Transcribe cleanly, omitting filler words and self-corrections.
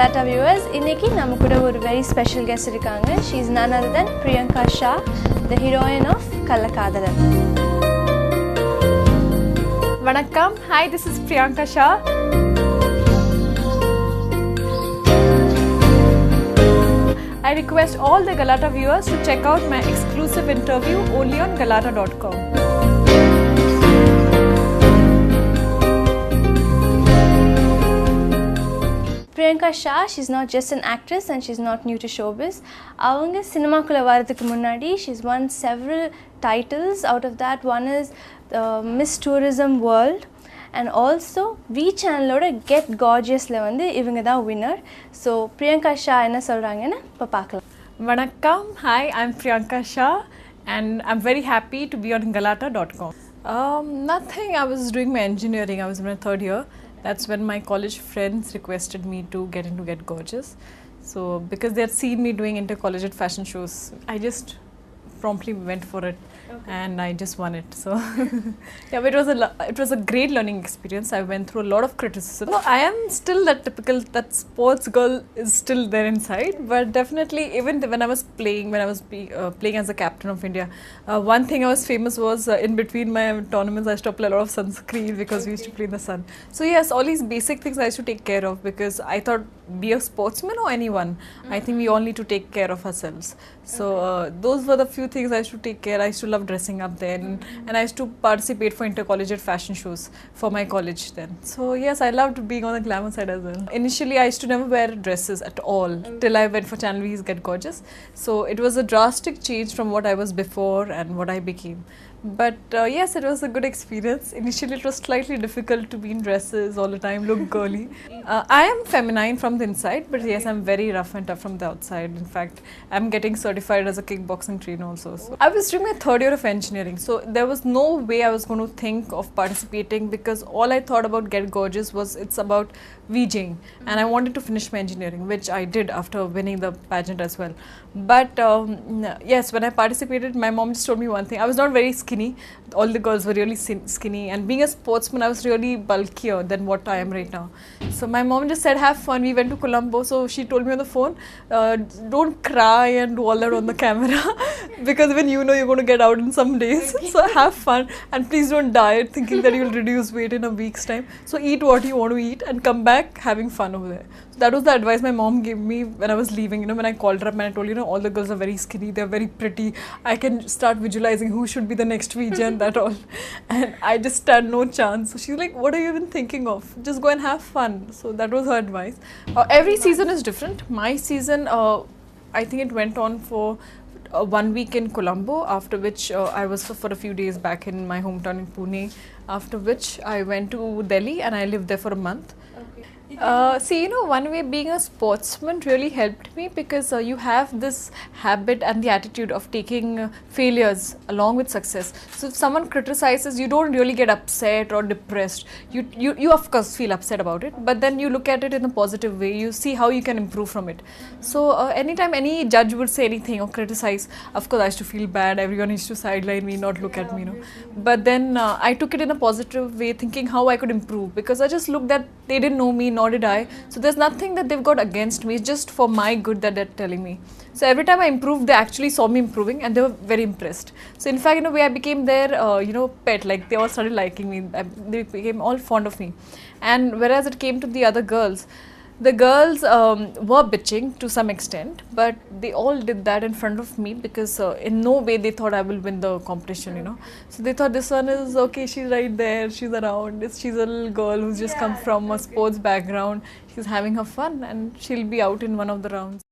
Galata viewers, இன்னைக்கு நம்ம கூட ஒரு very special guest இருக்காங்க. She is none other than Priyanka Shah, the heroine of Kallakadalan. Vanakkam. Hi, this is Priyanka Shah. I request all the Galata viewers to check out my exclusive interview only on galata.com. Priyanka Shah, she's not just an actress and she's not new to showbiz. அவங்க சினிமாக்குள்ள வரதுக்கு முன்னாடி she's won several titles. Out of that, one is Miss Tourism World and also V Channel Get Gorgeousல வந்து இவங்க தான் winner. So Priyanka Shah என்ன சொல்றாங்கன்னு இப்ப பார்க்கலாம். Vanakkam. Hi, I'm Priyanka Shah and I'm very happy to be on galata.com. Nothing. I was doing my engineering. I was in my third year. That's when my college friends requested me to get Get Gorgeous. So because they had seen me doing intercollegiate fashion shows, I just promptly went for it. Okay. And I just won it. So yeah, but it was a great learning experience. I went through a lot of criticism. No, I am still that sports girl is still there inside. But definitely, even when I was playing as a captain of India, one thing I was famous was in between my tournaments, I used to apply a lot of sunscreen because we used to play in the sun. So yes, all these basic things I used to take care of because I thought, be a sportsman or anyone, I think we all need to take care of ourselves. So those were the few things I used to take care. I used to love dressing up then, and I used to participate for intercollegiate fashion shows for my college then. So yes, I loved being on the glamour side as well. Initially, I used to never wear dresses at all till I went for Channel V's Get Gorgeous. So it was a drastic change from what I was before and what I became. But yes, it was a good experience. Initially, it was slightly difficult to be in dresses all the time, look girly. I am feminine from the inside, but yes, I'm very rough and tough from the outside. In fact, I'm getting certified as a kickboxing trainer also. So I was doing my third year of engineering, so there was no way I was going to think of participating because all I thought about Get Gorgeous was it's about VJing, and I wanted to finish my engineering, which I did after winning the pageant as well. But yes, when I participated, my mom just told me one thing. I was not very skinny. All the girls were really skinny, and being a sportsman, I was really bulkier than what I am right now. So my mom just said, have fun. We went to Colombo, so she told me on the phone, don't cry and do all that on the camera because when you know you're going to get out in some days. So have fun and please don't diet thinking that you'll reduce weight in a week's time. So eat what you want to eat and come back having fun over there. So that was the advice my mom gave me when I was leaving. You know, when I called her up and I told, all the girls are very skinny, they're very pretty. I can start visualizing who should be the next VJ and that all. And I just had no chance. So she's like, what are you even thinking of? Just go and have fun. So that was her advice. Every season is different. My season, I think it went on for 1 week in Colombo, after which I was for a few days back in my hometown in Pune, after which I went to Delhi and I lived there for a month. See, one way being a sportsman really helped me because you have this habit and the attitude of taking failures along with success. So if someone criticizes, you don't really get upset or depressed. You of course feel upset about it, but then you look at it in a positive way. You see how you can improve from it. So anytime any judge would say anything or criticize, of course I used to feel bad. Everyone used to sideline me, not look at me, But then I took it in a positive way, thinking how I could improve because I just looked at they didn't know me, nor did I. So there's nothing that they've got against me. It's just for my good that they're telling me. So every time I improved, they actually saw me improving and they were very impressed. So in fact, in a way, I became their, pet. Like they all started liking me. They became all fond of me. And whereas it came to the other girls, the girls were bitching to some extent, but they all did that in front of me because in no way they thought I will win the competition, So they thought this one is okay, she's right there, she's around, she's a little girl who's just come from a sports background, she's having her fun and she'll be out in one of the rounds.